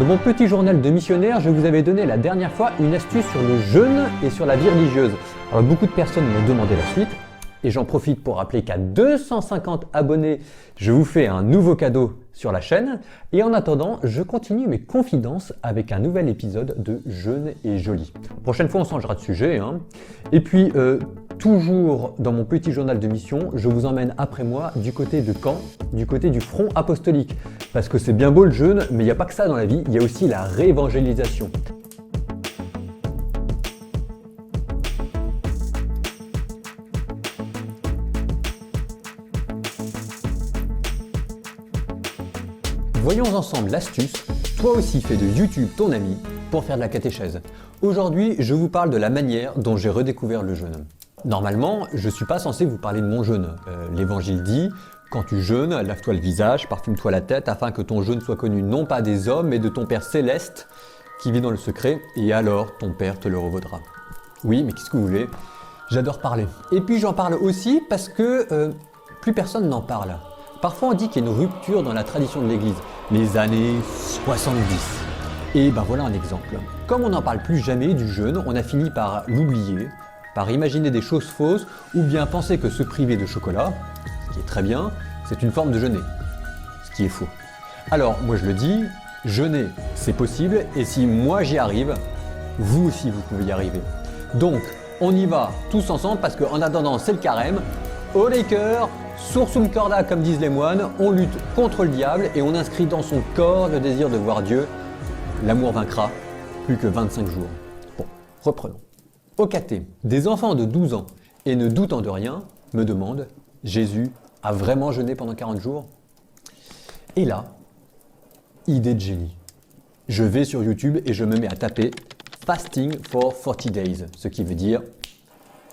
Dans mon petit journal de missionnaire, je vous avais donné la dernière fois une astuce sur le jeûne et sur la vie religieuse. Alors beaucoup de personnes m'ont demandé la suite et j'en profite pour rappeler qu'à 250 abonnés, je vous fais un nouveau cadeau sur la chaîne. Et en attendant, je continue mes confidences avec un nouvel épisode de Jeûne et Joli. Prochaine fois, on changera de sujet. Et puis, toujours dans mon petit journal de mission, je vous emmène après moi du côté de Caen, du côté du front apostolique. Parce que c'est bien beau le jeûne, mais il n'y a pas que ça dans la vie, il y a aussi la réévangélisation. Voyons ensemble l'astuce, toi aussi fais de YouTube ton ami pour faire de la catéchèse. Aujourd'hui, je vous parle de la manière dont j'ai redécouvert le jeûne. Normalement, je ne suis pas censé vous parler de mon jeûne. L'Évangile dit, quand tu jeûnes, lave-toi le visage, parfume-toi la tête, afin que ton jeûne soit connu non pas des hommes, mais de ton Père Céleste, qui vit dans le secret, et alors ton Père te le revaudra. Oui, mais qu'est-ce que vous voulez? J'adore parler. Et puis j'en parle aussi parce que plus personne n'en parle. Parfois on dit qu'il y a une rupture dans la tradition de l'Église, les années 70. Et ben voilà un exemple. Comme on n'en parle plus jamais du jeûne, on a fini par l'oublier, par imaginer des choses fausses, ou bien penser que se priver de chocolat, ce qui est très bien, c'est une forme de jeûner, ce qui est faux. Alors moi je le dis, jeûner c'est possible, et si moi j'y arrive, vous aussi vous pouvez y arriver. Donc on y va tous ensemble, parce qu'en attendant c'est le carême, au Laker, sursum corda comme disent les moines, on lutte contre le diable et on inscrit dans son corps le désir de voir Dieu. L'amour vaincra, plus que 25 jours. Bon, reprenons. Au caté, des enfants de 12 ans et ne doutant de rien me demandent « Jésus a vraiment jeûné pendant 40 jours ?» Et là, idée de génie. Je vais sur YouTube et je me mets à taper « Fasting for 40 days », ce qui veut dire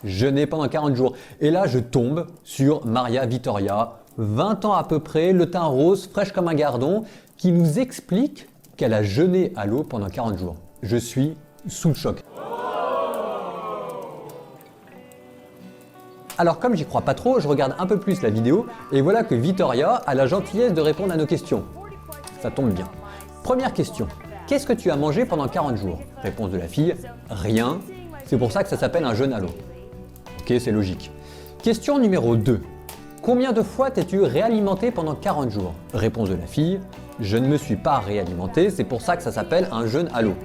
jeûner pendant 40 jours. Et là, je tombe sur Maria Vittoria, 20 ans à peu près, le teint rose, fraîche comme un gardon, qui nous explique qu'elle a jeûné à l'eau pendant 40 jours. Je suis sous le choc. Alors comme j'y crois pas trop, je regarde un peu plus la vidéo et voilà que Vittoria a la gentillesse de répondre à nos questions. Ça tombe bien. Première question. Qu'est-ce que tu as mangé pendant 40 jours? Réponse de la fille, rien. C'est pour ça que ça s'appelle un jeûne à l'eau. Ok, c'est logique. Question numéro 2. Combien de fois t'es-tu réalimenté pendant 40 jours? Réponse de la fille, je ne me suis pas réalimenté, c'est pour ça que ça s'appelle un jeûne à l'eau.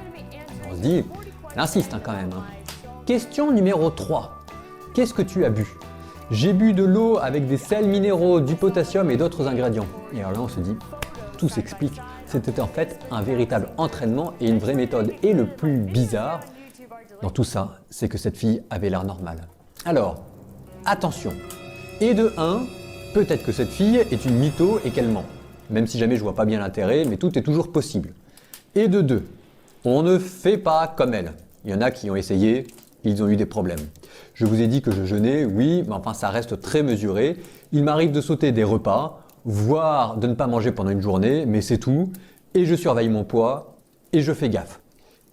On se dit, elle insiste quand même. Question numéro 3. Qu'est-ce que tu as bu? J'ai bu de l'eau avec des sels minéraux, du potassium et d'autres ingrédients. Et alors là on se dit, tout s'explique. C'était en fait un véritable entraînement et une vraie méthode. Et le plus bizarre dans tout ça, c'est que cette fille avait l'air normale. Alors, attention. Et de 1, peut-être que cette fille est une mytho et qu'elle ment. Même si jamais je vois pas bien l'intérêt, mais tout est toujours possible. Et de 2, on ne fait pas comme elle. Il y en a qui ont essayé, ils ont eu des problèmes. Je vous ai dit que je jeûnais, oui, mais enfin ça reste très mesuré. Il m'arrive de sauter des repas, voire de ne pas manger pendant une journée, mais c'est tout. Et je surveille mon poids et je fais gaffe.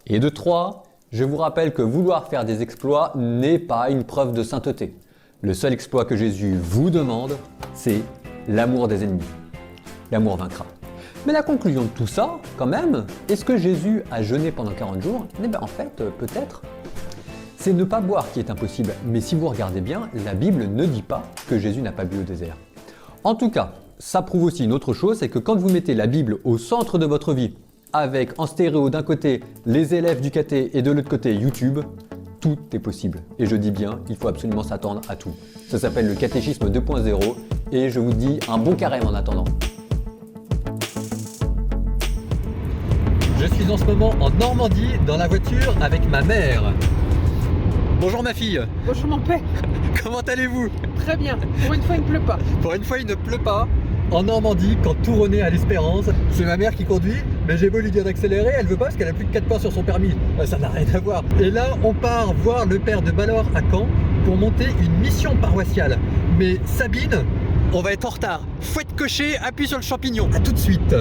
Et de 3, je vous rappelle que vouloir faire des exploits n'est pas une preuve de sainteté. Le seul exploit que Jésus vous demande, c'est l'amour des ennemis. L'amour vaincra. Mais la conclusion de tout ça, quand même, est-ce que Jésus a jeûné pendant 40 jours? Eh bien en fait, peut-être. C'est ne pas boire qui est impossible, mais si vous regardez bien, la Bible ne dit pas que Jésus n'a pas bu au désert. En tout cas, ça prouve aussi une autre chose, c'est que quand vous mettez la Bible au centre de votre vie, avec en stéréo d'un côté les élèves du caté et de l'autre côté YouTube, tout est possible. Et je dis bien, il faut absolument s'attendre à tout. Ça s'appelle le catéchisme 2.0 et je vous dis un bon carême en attendant. Je suis en ce moment en Normandie dans la voiture avec ma mère. Bonjour ma fille. Bonjour mon père. Comment allez-vous? Très bien. Pour une fois, il ne pleut pas. Pour une fois, il ne pleut pas. En Normandie, quand tout renaît à l'espérance, c'est ma mère qui conduit, mais j'ai beau lui dire d'accélérer, elle veut pas parce qu'elle a plus de 4 points sur son permis. Ça n'a rien à voir. Et là, on part voir le père de Balor à Caen pour monter une mission paroissiale. Mais Sabine, on va être en retard. Fouette cocher, appuie sur le champignon. À tout de suite.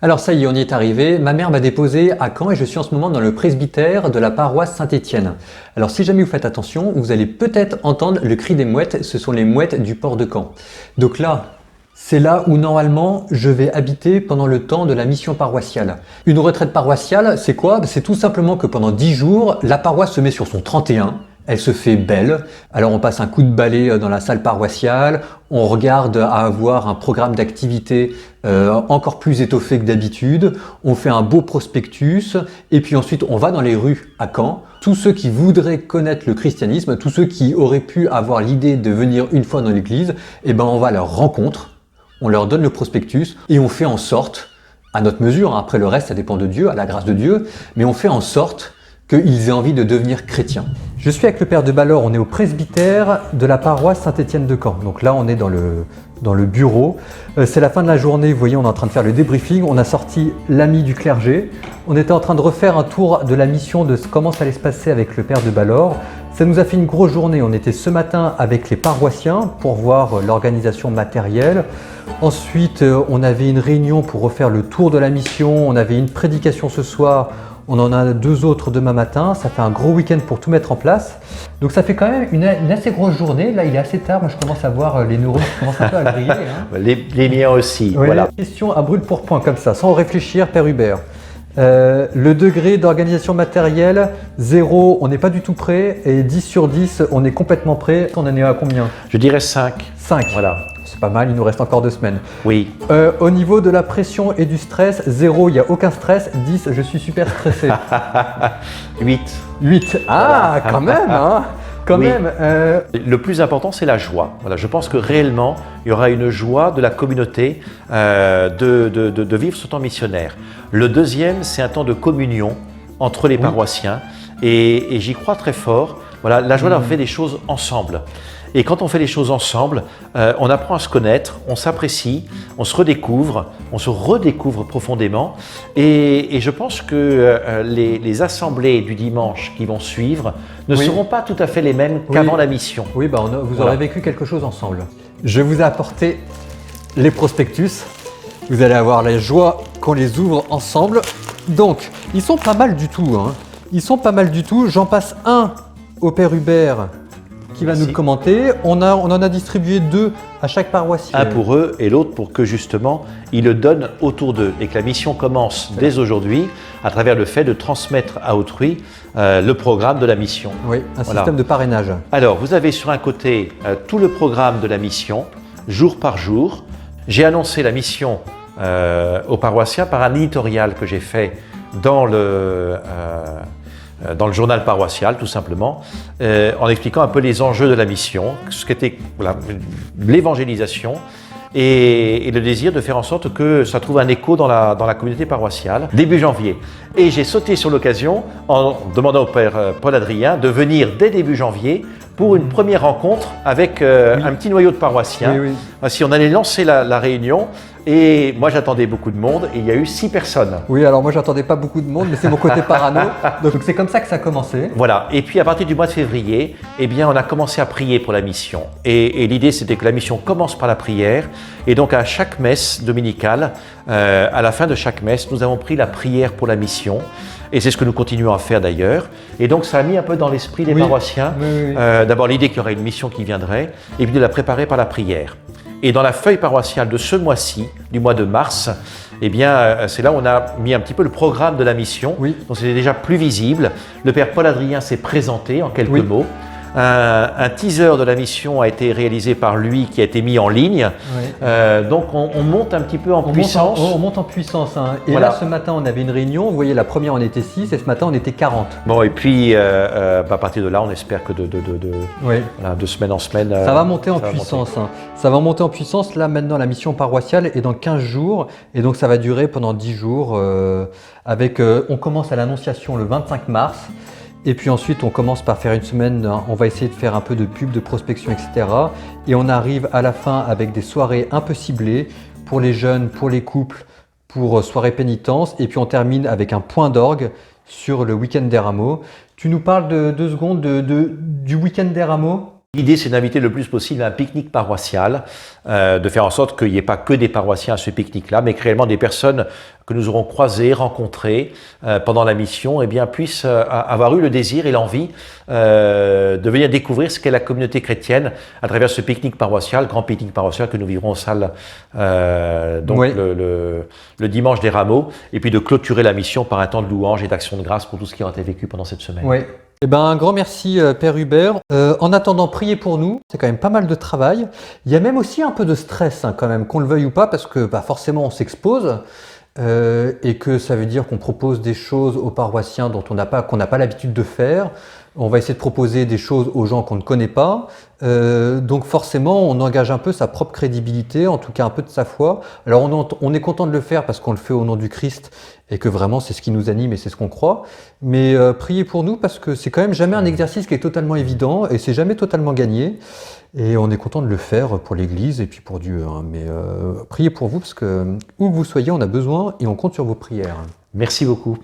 Alors ça y est, on y est arrivé. Ma mère m'a déposé à Caen et je suis en ce moment dans le presbytère de la paroisse Saint-Étienne. Alors si jamais vous faites attention, vous allez peut-être entendre le cri des mouettes. Ce sont les mouettes du port de Caen. Donc là, C'est là où normalement je vais habiter pendant le temps de la mission paroissiale. Une retraite paroissiale, c'est quoi? C'est tout simplement que pendant 10 jours, la paroisse se met sur son 31, elle se fait belle. Alors on passe un coup de balai dans la salle paroissiale, on regarde à avoir un programme d'activité encore plus étoffé que d'habitude, on fait un beau prospectus et puis ensuite on va dans les rues à Caen. Tous ceux qui voudraient connaître le christianisme, tous ceux qui auraient pu avoir l'idée de venir une fois dans l'église, eh ben on va à leur rencontre. On leur donne le prospectus et on fait en sorte, à notre mesure, hein, après le reste ça dépend de Dieu, à la grâce de Dieu, mais on fait en sorte qu'ils aient envie de devenir chrétiens. Je suis avec le père de Ballor, on est au presbytère de la paroisse Saint-Étienne de Caen. Donc là on est dans le bureau. C'est la fin de la journée, vous voyez on est en train de faire le débriefing, on a sorti l'ami du clergé. On était en train de refaire un tour de la mission de comment ça allait se passer avec le père de Ballor. Ça nous a fait une grosse journée, on était ce matin avec les paroissiens pour voir l'organisation matérielle. Ensuite, on avait une réunion pour refaire le tour de la mission, on avait une prédication ce soir, on en a 2 autres demain matin, ça fait un gros week-end pour tout mettre en place. Donc ça fait quand même une assez grosse journée, là il est assez tard, moi je commence à voir les neurones qui commencent un peu à griller. Hein. Les miens aussi, Ouais, voilà. Question à brûle pour point comme ça, sans réfléchir, Père Hubert. Le degré d'organisation matérielle, 0, on n'est pas du tout prêt, et 10 sur 10, on est complètement prêt. On en est à combien? Je dirais 5. 5. Voilà. C'est pas mal, il nous reste encore 2 semaines. Oui. Au niveau de la pression et du stress, 0, il n'y a aucun stress, 10, je suis super stressé. 8. 8, ah, quand même, hein, quand Oui. même. Le plus important, c'est la joie. Voilà, je pense que réellement, il y aura une joie de la communauté de vivre ce temps missionnaire. Le deuxième, c'est un temps de communion entre les paroissiens et j'y crois très fort. Voilà, la joie d'avoir fait des choses ensemble. Et quand on fait les choses ensemble, on apprend à se connaître, on s'apprécie, on se redécouvre profondément. Et je pense que les assemblées du dimanche qui vont suivre ne seront pas tout à fait les mêmes qu'avant la mission. Oui, bah vous Voilà. aurez vécu quelque chose ensemble. Je vous ai apporté les prospectus. Vous allez avoir la joie qu'on les ouvre ensemble. Donc, ils sont pas mal du tout. Hein. Ils sont pas mal du tout. J'en passe un au Père Hubert qui va nous Merci. le commenter. On en a distribué 2 à chaque paroissien. Un pour eux et l'autre pour que justement ils le donnent autour d'eux et que la mission commence dès aujourd'hui à travers le fait de transmettre à autrui le programme de la mission. Oui, un Voilà. système de parrainage. Alors vous avez sur un côté tout le programme de la mission, jour par jour. J'ai annoncé la mission aux paroissiens par un éditorial que j'ai fait dans le journal paroissial, tout simplement, en expliquant un peu les enjeux de la mission, ce qu'était l'évangélisation et le désir de faire en sorte que ça trouve un écho dans la communauté paroissiale, début janvier. Et j'ai sauté sur l'occasion en demandant au Père Paul Adrien de venir dès début janvier pour une première rencontre avec un petit noyau de paroissiens. Oui, oui. Si on allait lancer la réunion, et moi j'attendais beaucoup de monde, et il y a eu 6 personnes. Oui, alors moi j'attendais pas beaucoup de monde, mais c'est mon côté parano. Donc c'est comme ça que ça a commencé. Voilà, et puis à partir du mois de février, eh bien, on a commencé à prier pour la mission. Et l'idée, c'était que la mission commence par la prière. Et donc, à chaque messe dominicale, à la fin de chaque messe, nous avons pris la prière pour la mission. Et c'est ce que nous continuons à faire d'ailleurs. Et donc, ça a mis un peu dans l'esprit des Oui. paroissiens, Oui, oui. d'abord l'idée qu'il y aurait une mission qui viendrait, et puis de la préparer par la prière. Et dans la feuille paroissiale de ce mois-ci, du mois de mars, eh bien, c'est là où on a mis un petit peu le programme de la mission. Oui. Donc c'était déjà plus visible. Le Père Paul Adrien s'est présenté en quelques Oui. mots. Un teaser de la mission a été réalisé par lui, qui a été mis en ligne. Oui. Donc on monte un petit peu en puissance. On monte en puissance. Hein. Et Voilà. là, ce matin, on avait une réunion. Vous voyez, la première, on était 6 et ce matin, on était 40. Bon, et puis à partir de là, on espère que Oui. voilà, de semaine en semaine. Ça va monter en ça va puissance. Hein. Ça va monter en puissance. Là, maintenant, la mission paroissiale est dans 15 jours. Et donc, ça va durer pendant 10 jours. On commence à l'Annonciation le 25 mars. Et puis ensuite, on commence par faire une semaine. On va essayer de faire un peu de pub, de prospection, etc. Et on arrive à la fin avec des soirées un peu ciblées pour les jeunes, pour les couples, pour soirée pénitence. Et puis, on termine avec un point d'orgue sur le week-end des rameaux. Tu nous parles de 2 secondes du week-end des rameaux ? L'idée, c'est d'inviter le plus possible à un pique-nique paroissial, de faire en sorte qu'il n'y ait pas que des paroissiens à ce pique-nique-là, mais que réellement des personnes que nous aurons croisées, rencontrées pendant la mission, eh bien, puissent avoir eu le désir et l'envie de venir découvrir ce qu'est la communauté chrétienne à travers ce pique-nique paroissial, grand pique-nique paroissial que nous vivrons en salle donc Oui. le dimanche des Rameaux, et puis de clôturer la mission par un temps de louange et d'action de grâce pour tout ce qui aura été vécu pendant cette semaine. Oui. Eh ben, un grand merci Père Hubert. En attendant, priez pour nous, c'est quand même pas mal de travail. Il y a même aussi un peu de stress hein, quand même, qu'on le veuille ou pas, parce que forcément on s'expose et que ça veut dire qu'on propose des choses aux paroissiens qu'on n'a pas l'habitude de faire. On va essayer de proposer des choses aux gens qu'on ne connaît pas. Donc forcément, on engage un peu sa propre crédibilité, en tout cas un peu de sa foi. Alors on est content de le faire parce qu'on le fait au nom du Christ et que vraiment c'est ce qui nous anime et c'est ce qu'on croit. Mais priez pour nous parce que c'est quand même jamais un exercice qui est totalement évident et c'est jamais totalement gagné. Et on est content de le faire pour l'Église et puis pour Dieu. Hein. Mais priez pour vous parce que où que vous soyez, on a besoin et on compte sur vos prières. Merci beaucoup.